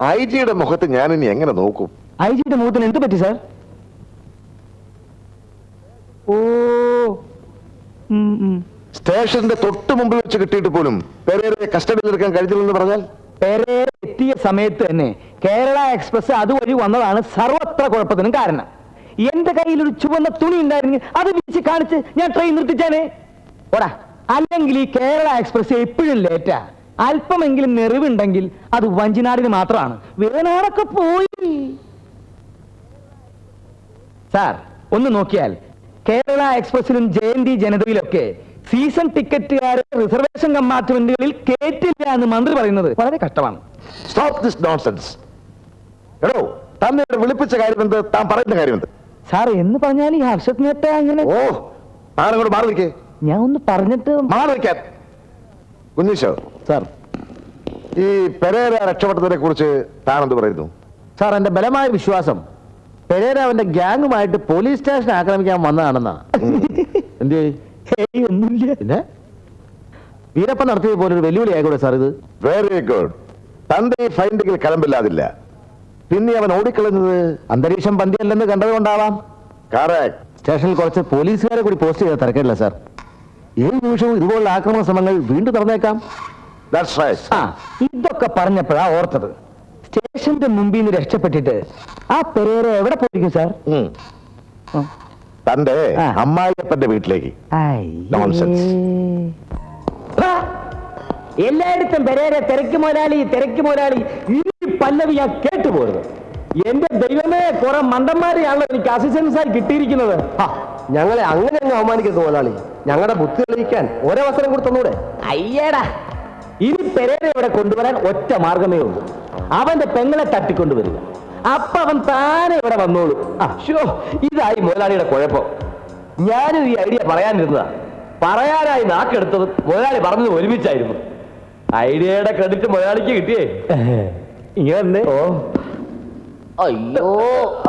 I ജിയുടെ മുഖത്ത് ഞാൻ ഇനി എങ്ങനെ നോക്കും? ഐ ജിയുടെ മുഖത്തിന് എന്ത് പറ്റി സാർ? ഓ, സ്റ്റേഷന്റെ തൊട്ട് മുമ്പിൽ വെച്ച് കിട്ടിയിട്ട് പോലും പെരേരയെ കസ്റ്റഡിയിൽ എടുക്കാൻ കഴിഞ്ഞില്ലെന്ന് പറഞ്ഞാൽ? പെരേര എത്തിയ സമയത്ത് തന്നെ കേരള എക്സ്പ്രസ് അതുവഴി വന്നതാണ് സർവത്ര കുഴപ്പത്തിനും കാരണം. എന്റെ കയ്യിൽ ഒരു ചുവന്ന തുണി ഉണ്ടായിരുന്നു, അത് വീശി കാണിച്ച് ഞാൻ ട്രെയിൻ നിർത്തിച്ചാനേ ഓടാ. അല്ലെങ്കിൽ ഈ കേരള എക്സ്പ്രസ് എപ്പോഴും ലേറ്റാ. അല്പമെങ്കിലും നെറിവുണ്ടെങ്കിൽ അത് വഞ്ചിനാടിന് മാത്രമാണ്. വേനാടൊക്കെ പോയി. സാർ ഒന്ന് നോക്കിയാൽ കേരള എക്സ്പ്രസിലും ജയന്തി ജനതയിലൊക്കെ സീസൺ ടിക്കറ്റുകാരെ റിസർവേഷൻ കമ്പാർട്ട്മെന്റുകളിൽ കേറ്റില്ല എന്ന് മന്ത്രി പറയുന്നത് വളരെ കഷ്ടമാണ്. Stop this nonsense. എടോ, തന്നെ വിളിപ്പിച്ച കാര്യമെന്ത്? താൻ പറയുന്ന കാര്യമെന്ത്? സാർ എന്ന് പറഞ്ഞാൽ ഈ ഹർഷത്തിനേട്ട അങ്ങനെ. ഓ, താനങ്ങോട്ട് മാറി നിൽക്കേ. ഞാൻ ഒന്ന് പറഞ്ഞിട്ട് മാറി നിൽക്കാൻ. കുഞ്ഞീശോ സാർ, ഈ പെരേര രക്ഷപ്പെട്ടതിനെ കുറിച്ച് താൻ എന്ത് പറയുന്നു? സാർ, എന്റെ ബലമായ വിശ്വാസം പെരേര അവന്റെ ഗ്യാങ്ങുമായിട്ട് പോലീസ് സ്റ്റേഷൻ ആക്രമിക്കാൻ വന്നതാണെന്നാ. എന്ത് ഒന്നുമില്ല. പിന്നെ വീരപ്പൻ നടത്തിയ പോലെ ഒരു വെല്ലുവിളി ആയിക്കോട്ടെ സാർ ഇത്? Very good. തന്റെ ഈ ഫൈൻഡിങ്ങിൽ കലമ്പില്ലാതില്ല. പിന്നെ അവൻ ഓടിക്കളഞ്ഞത് അന്തരീക്ഷം പന്തിയല്ലെന്ന് കണ്ടതുകൊണ്ടാവാം. കറക്റ്റ്. സ്റ്റേഷനിൽ കുറച്ച് പോലീസുകാരെ കൂടി പോസ്റ്റ് ചെയ്ത തിരക്കില്ല സാർ. ഏത് നിമിഷവും ഇതുപോലുള്ള ആക്രമണ ശ്രമങ്ങൾ വീണ്ടും തുറന്നേക്കാം. ഇതൊക്കെ പറഞ്ഞപ്പോഴാ ഓർത്തത്, സ്റ്റേഷന്റെ മുമ്പിൽ നിന്ന് രക്ഷപ്പെട്ടിട്ട് ആ പെരേര എവിടെ പോയിരിക്കും സാർ? തന്റെ അമ്മായിയപ്പന്റെ വീട്ടിലേക്ക്. എല്ലായിടത്തും പെരേര തിരക്ക് മുതലാളി ഈ പല്ലവി ഞാൻ കേട്ടുപോരുത്. എന്റെ ദൈവമേ, കുറെ മണ്ടന്മാരെയാണല്ലോ എനിക്ക് അസിസ്റ്റൻസായി കിട്ടിയിരിക്കുന്നത്. ഞങ്ങളെ അങ്ങനെ അങ്ങ് അവമാനിക്കരുത് മുതലാളി. ഞങ്ങളുടെ ബുദ്ധി തെളിയിക്കാൻ ഒരവസരം കൊടുത്തൂടെ? അയ്യേടാ, ഇനി പെരേര ഇവിടെ കൊണ്ടുവരാൻ ഒറ്റ മാർഗമേ ഉള്ളൂ. അവന്റെ പെങ്ങളെ തട്ടിക്കൊണ്ടുവരിക. അപ്പൊ അവൻ താനെ ഇവിടെ വന്നോളൂ. ഇതായി മുതലാളിയുടെ കുഴപ്പം. ഞാനും ഈ ഐഡിയ പറയാനിരുന്നതാ. പറയാനായി നാക്കെടുത്തത് മുതലാളി പറഞ്ഞത് ഒരുമിച്ചായിരുന്നു. ഐഡിയയുടെ ക്രെഡിറ്റ് മുതലാളിക്ക് കിട്ടിയേ. ഇങ്ങനെ ഓ അയ്യോ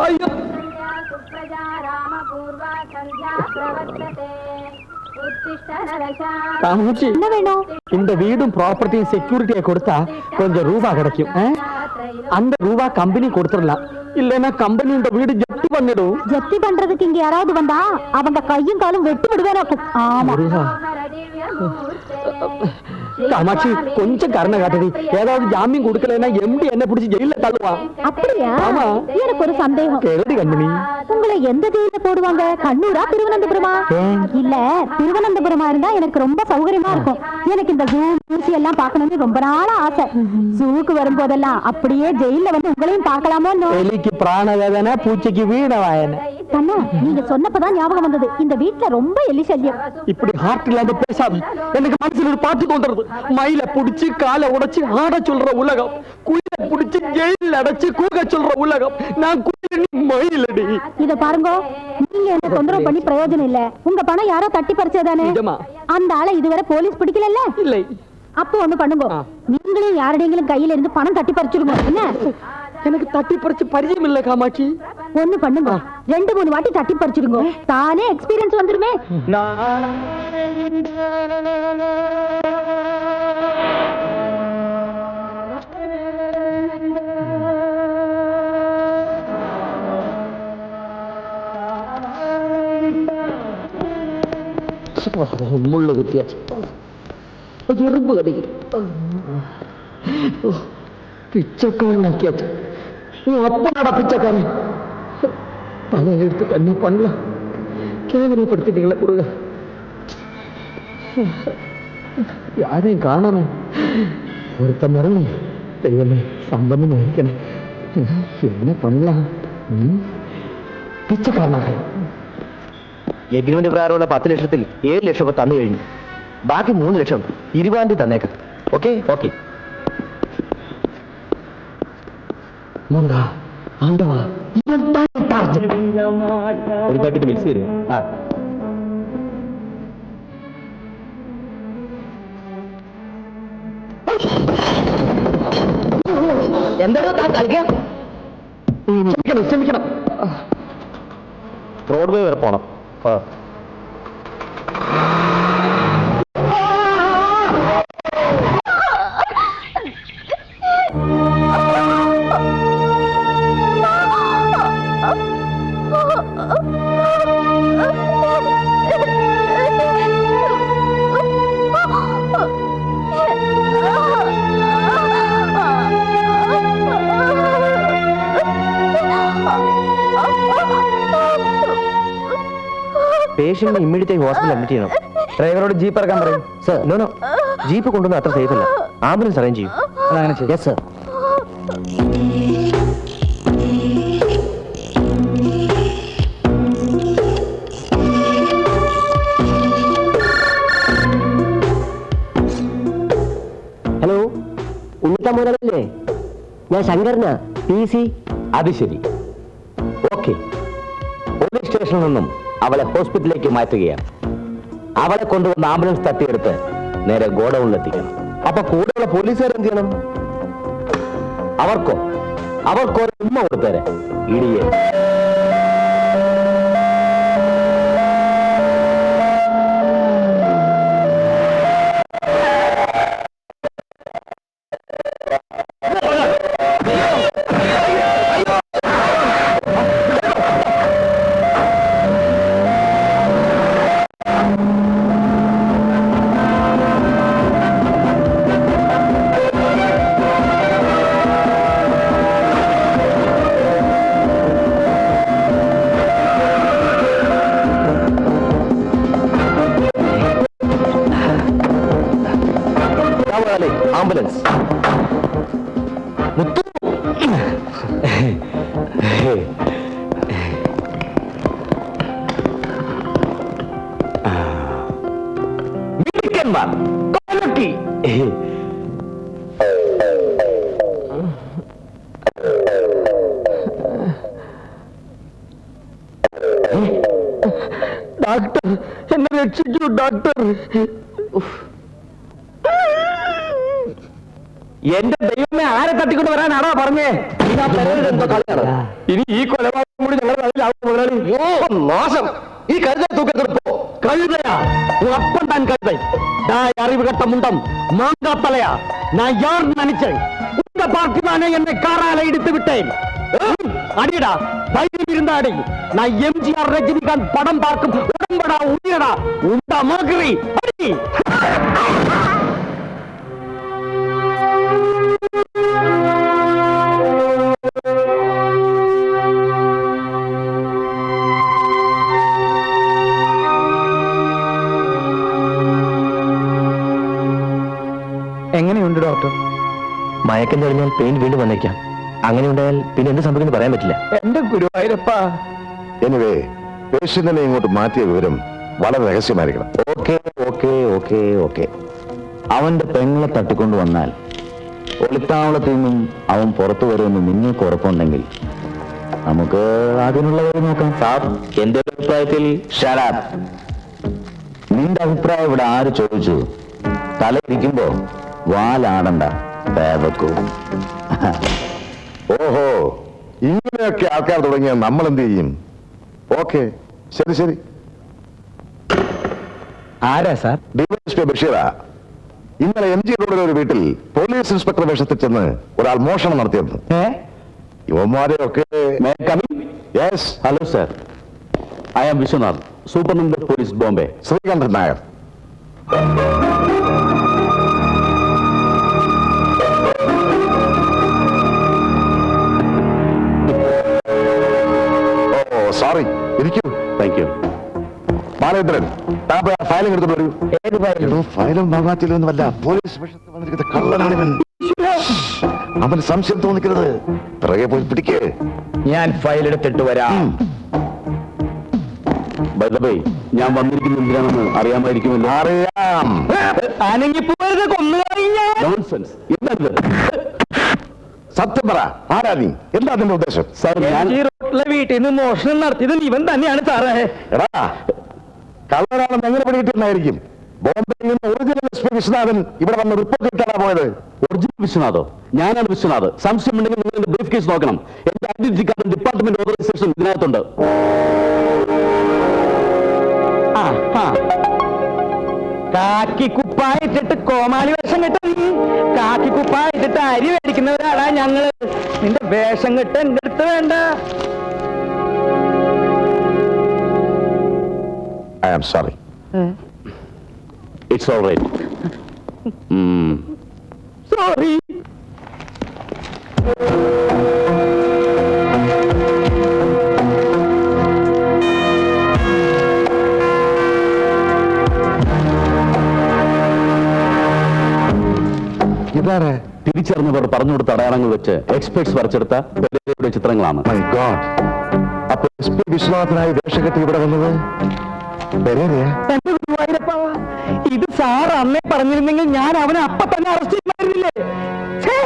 അയ്യോ. இந்த வீடும் ப்ராப்பர்ட்டியும் செக்யூரிட்டியை கொடுத்தா கொஞ்சம் ரூபா கிடைக்கும். அந்த ரூபா கம்பெனி கொடுத்துடலாம். இல்லைன்னா கம்பெனி இந்த வீடு ஜப்தி பண்ணிடும். ஜப்தி பண்றதுக்கு இங்க யாராவது வந்தா அவங்க கையும் காலும் வெட்டி விடுவேன். ஆமா காமாட்சி, கொஞ்சம் கருணை காட்டுடி. ஏதாவது ஜாமீன் கொடுக்கலன்னா எம்டி என்ன பிடிச்சி ஜெயில தள்ளுவான். அப்படியா? எனக்கு ஒரு சந்தேகம். கேளுடி கண்மணி, உங்களை எந்த ஜெயில போடுவாங்க? கண்ணூரா, திருவனந்தபுரமா? இல்ல, திருவனந்தபுரமா இருந்தா எனக்கு ரொம்ப சௌகரியமா இருக்கும். எனக்கு இந்த ஜூ ஊசி எல்லாம் பார்க்கணும்னு ரொம்ப நாளா ஆசை. ஜூக்கு வரும்போதெல்லாம் அப்படியே ஜெயில வந்து உங்களையும் பார்க்கலாமோ? எலிக்கு பிராண வேதனை, பூச்சிக்கு வீண வாயனை. கண்ணா, நீங்க சொன்னப்பதான் ஞாபகம் வந்தது, இந்த வீட்டுல ரொம்ப எலி சல்யம். இப்படி ஹார்ட் இல்லாத பேசாது. எனக்கு மனசுல ஒரு பாட்டு கொண்டுறது. மயில புடிச்சு காலை உடைச்சு ஆட சொல்ற உலகம், குயில புடிச்சு ஜெயில அடைச்சு கூக சொல்ற உலகம். நான் குயில, நீ மயிலடி. இத பாருங்க, நீங்க என்ன தொந்தரவு பண்ணி பிரயோஜனம் இல்ல. உங்க பணம் யாரோ தட்டி பறிச்சதானே? அந்த ஆளை இதுவரை போலீஸ் பிடிக்கல. இல்லை. அப்போ ஒண்ணு பண்ணுங்க, நீங்களும் யாருடையங்களும் கையில இருந்து பணம் தட்டி பறிச்சிருங்க. என்ன? எனக்கு தட்டி பறிச்சு பரிச்சயம் இல்ல காமாட்சி. ஒண்ணு பண்ணுங்க, 2-3 வாட்டி தட்டி பறிச்சிருங்க. தானே எக்ஸ்பீரியன்ஸ் வந்துருமே. முள்ள குத்தியாச்சு, எறும்பு கடிக்குது. பிச்சைக்காரன் ஆக்கியாச்சு. அப்பனடா பிச்சைக்காரன். அதை எடுத்து என்ன பண்ணலாம்? கேவலப்படுத்திட்டீங்களா குருக? யாரையும் காணாம ஒருத்த மரணம். தெய்வமே, சம்பந்தம் வகிக்கணும். என்ன பண்ணலாம்? പിച്ചക്കാരനാക. എഗ്രിമെന്റ് പ്രകാരമുള്ള 10 ലക്ഷത്തിൽ 7 ലക്ഷമൊക്കെ തന്നു കഴിഞ്ഞു. ബാക്കി 3 ലക്ഷം 20-ാം തീയതി തന്നേക്കാം. Okay okay. ഒരു പാക്കറ്റ് മിക്സ് തരും. എന്താണോ താൻ കളിക്കാം? ക്ഷമിക്കണം. റോഡ്വേ വരെ പോണം. പേഷ്യന്റിനെ ഇമ്മീഡിയറ്റ് ഹോസ്പിറ്റലിൽ അഡ്മിറ്റ് ചെയ്യണം. ഡ്രൈവറോട് ജീപ്പ് ഇറക്കാൻ പറയും. സർ നോ ജീപ്പ് കൊണ്ടുവന്ന് അത്ര സേഫ് അല്ല. ആംബുലൻസ് അറേഞ്ച് ചെയ്യും. അങ്ങനെ ചെയ്യും. Yes sir. ഹലോ, ഉണ്ണിത്താൻ മുതലല്ലേ? ഞാൻ ശങ്കരനാ, PC. അത് ശരി, ഓക്കെ. പോലീസ് സ്റ്റേഷനിൽ നിന്നും അവളെ ഹോസ്പിറ്റലിലേക്ക് മാറ്റുകയാണ്. അവളെ കൊണ്ടുവന്ന് ആംബുലൻസ് തട്ടിയെടുത്ത് നേരെ ഗോഡൌണിലെത്തിക്കണം. അപ്പൊ കൂടെയുള്ള പോലീസുകാർ എന്ത് ചെയ്യണം? അവർക്കോ ഒരു ഉമ്മ കൊടുത്തേരെ, ഇടിയെ. ആംബുലൻസ് മുത്തു. മിടുക്കന്മാർ, കൊലക്കി. ഡോക്ടർ, എന്നെ രക്ഷിക്കൂ ഡോക്ടർ. എന്റെ ദൈവമേ, ആരെ തട്ടിക്കൊണ്ട് വരാനാണോ പറഞ്ഞേ? ഇനി ഈ കൊലപാതകം കൂടി ഞങ്ങളുടെ അതിലാവും മുതലാളി. നാശം. ഈ കഴുത തൂക്കത്തിപ്പോ കഴുതയാ? ഉറപ്പം താൻ കഴുത. അറിവ് കെട്ട മുണ്ടം മാങ്കാത്തലയാ. ഞാൻ യാർ നനിച്ച് ഉണ്ട പാർട്ടി താനെ എന്നെ കാറാല എടുത്തു വിട്ടേ. അടിയടാ, ധൈര്യം ഇരുന്ന അടി. ഞാൻ MGR രജനികാന്ത് പടം പാർക്കും. ഉടമ്പടാ, ഉയരടാ, ഉണ്ട മകറി അടി. എങ്ങനെയുണ്ട് ഡോക്ടർ? മയക്കം തെളിഞ്ഞാൽ പെയിൻ വീണ്ടും വന്നേക്കാം. അങ്ങനെ ഉണ്ടായാൽ പിന്നെ എന്ത് സംഭവിക്കുന്നു പറയാൻ പറ്റില്ല. എന്റെ ഗുരുവായൂരപ്പ. എനിവേ, പേഷ്യന്റിനെ ഇങ്ങോട്ട് മാറ്റിയ വിവരം വളരെ രഹസ്യമായിരിക്കണം. Okay okay okay okay. അവന്റെ പെങ്ങളെ തട്ടിക്കൊണ്ടു വന്നാൽ ഒളിത്താവളത്തിൽ നിന്നും അവൻ പുറത്തു വരുമെന്ന് നിങ്ങൾക്ക് ഉറപ്പുണ്ടെങ്കിൽ നമുക്ക് അതിനുള്ള വഴി നോക്കാം. സാർ, എന്റെ അഭിപ്രായത്തിൽ ഷടാപ്പ്. നിന്റെ അഭിപ്രായം ഇവിടെ ആര് ചോദിച്ചു? തലയിരിക്കുമ്പോ വാലാടണ്ട, പേവക്കൂ. ഓഹോ, ഇങ്ങനെയൊക്കെ ആൾക്കാർ തുടങ്ങിയാൽ നമ്മൾ എന്ത് ചെയ്യും? ഓക്കെ, ശരി ശരി. ആരാ സാർ? ഡിവൈഎസ്പി ബഷീറാ. ഇന്നലെ MG റോഡിലെ ഒരു വീട്ടിൽ പോലീസ് ഇൻസ്പെക്ടർ വേഷത്തിൽ ചെന്ന് ഒരാൾ മോഷണം നടത്തിയിരുന്നു. യുവന്മാരെയൊക്കെ. Yes, hello sir. I am Vishwanath, superintendent police, Bombay. Sreekantan Nair. Sorry, ഇരിക്കൂ. Thank you. ബാലേന്ദ്രൻ, താൻ പോയി ആ ഫയലിംഗ് എടുത്തോണ്ട് വരൂ. ഏത് ഫയൽ? ഫയലും ഭഗവാത്തിലൊന്നുമല്ല, പോലീസ് വേഷത്തിൽ വന്നിരിക്കുന്ന കള്ളനാണിവൻ. അവന് സംശയം തോന്നിക്കരുത്. പിറകെ പോയി പിടിക്കേ. ഞാൻ ഫയൽ എടുത്തിട്ട് വരാം. ബൈ, ഞാൻ വന്നിരിക്കുന്ന എന്തിനാണെന്ന് അറിയാമായിരിക്കുമല്ലോ. അറിയാം. അനങ്ങിപ്പോയത് കൊന്നുകളഞ്ഞാൽ. സത്യം പറ, ആരാ നീ? എന്താ നിന്റെ ഉദ്ദേശം? സാർ, ഞാൻ ഈ റോഡിലെ വീട്ടിൽ നിന്ന് മോഷണം നടത്തിയത് ഇവൻ തന്നെയാണ് സാറേ. എടാ, കള്ളനാണെന്ന് എങ്ങനെ പിടികിട്ടുന്നായിരിക്കും? ബോംബെയിൽ നിന്ന് ഒറിജിനൽ SP വിശ്വനാഥൻ ഇവിടെ വന്ന് റിപ്പോർട്ട് ഇട്ടാ പോയത്. ഒറിജിനൽ വിശ്വനാഥോ? ഞാനാണ് വിശ്വനാഥ്. സംശയമുണ്ടെങ്കിൽ നിങ്ങൾ എന്റെ ബ്രീഫ് കേസ് നോക്കണം. എന്റെ ഐഡന്റിറ്റി കാർഡ് ഡിപ്പാർട്ട്മെന്റ് ഓതറൈസേഷൻ ഇതിനകത്തുണ്ട്. കാക്കി കുപ്പായിട്ടിട്ട് കോമാളി വേഷം കെട്ട നീ. കാക്കി കുപ്പായിട്ടിട്ട് അരി മേടിക്കുന്നവരാടാ ഞങ്ങള്. നിന്റെ വേഷം കെട്ട് എന്റെ അടുത്ത് വേണ്ട. I am sorry. It's all right. Sorry. ഡോക്ടറോട് പറഞ്ഞു കൊടുത്ത അടയാളങ്ങൾ വെച്ച് എക്സ്പെർട്സ് വരച്ചെടുത്ത പെരേരയുടെ ചിത്രങ്ങളാണ്. മൈ ഗോഡ്, അപ്പൊ SP വിശ്വനാഥനായി വേഷം കെട്ടി ഇവിടെ വന്നത് പെരേരയാ? എന്റെ ഗുരുവായൂരപ്പാ, ഇത് സാർ അന്നേ പറഞ്ഞിരുന്നെങ്കിൽ ഞാൻ അവനെ അപ്പൊ തന്നെ അറസ്റ്റ് ചെയ്യുമായിരുന്നില്ലേ? ഛേ!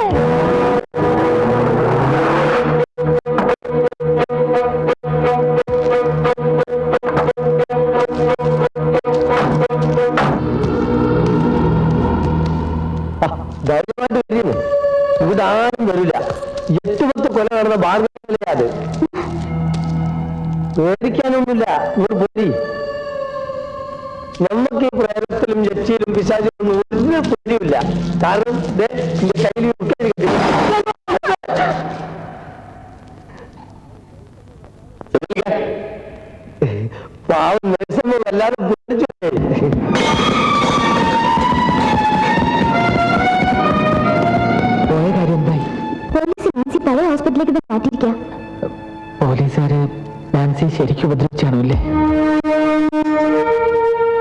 ധൈര്യമായിട്ട് വരികയാണ്. ഇവിടാരും വരില്ല. 8-10 കൊല നടന്ന ഭാഗമല്ലേ അത്. പേടിക്കാനൊന്നുമില്ല, ഇങ്ങോട്ട് പോരി. നമുക്ക് ഈ പ്രേതത്തിലും ജപ്തിയിലും പിശാചിലും ഒരു പേടിയുമില്ല. കാരണം എന്റെ കയ്യിൽ ഉൾക്കാൻ കിട്ടില്ല. പാവം നഴ്സമ്മ വല്ലാതെ പേടിച്ചു. പോയ കാര്യം എന്തായി? പോലീസ് നാൻസി പഴയ ഹോസ്പിറ്റലിലേക്ക് മാറ്റിയിരിക്കാം. പോലീസുകാര് നാൻസി ശരിക്കും ഉപദ്രവിച്ചാണോ അല്ലേ?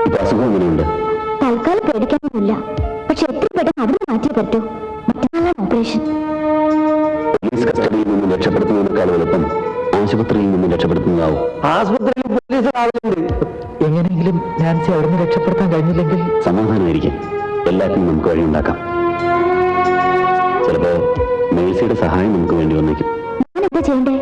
ഇപ്പൊ അസുഖം എങ്ങനെയുണ്ട്? തൽക്കാലം പേടിക്കാനൊന്നുമില്ല. പക്ഷെ എത്ര പെട്ടെന്ന് അവിടെ മാറ്റിയേ പറ്റൂ. മറ്റന്നാളാണ് ഓപ്പറേഷൻ. പോലീസ് കസ്റ്റഡിയിൽ നിന്ന് രക്ഷപ്പെടുത്തുന്നതിനേക്കാൾ എളുപ്പം ആശുപത്രിയിൽ നിന്ന് രക്ഷപ്പെടുത്തുന്നതാവും. ആശുപത്രിയിൽ പോലീസ് ആവുന്നുണ്ട്. എങ്ങനെയെങ്കിലും നാൻസി അവിടെ നിന്ന് രക്ഷപ്പെടുത്താൻ കഴിഞ്ഞില്ലെങ്കിൽ സമാധാനമായിരിക്കും. എല്ലാത്തിനും നമുക്ക് വഴിയുണ്ടാക്കാം. ചിലപ്പോ മേഴ്സിയുടെ സഹായം നമുക്ക് വേണ്ടി വന്നേക്കും. ഞാൻ എന്താ ചെയ്യണ്ടേ?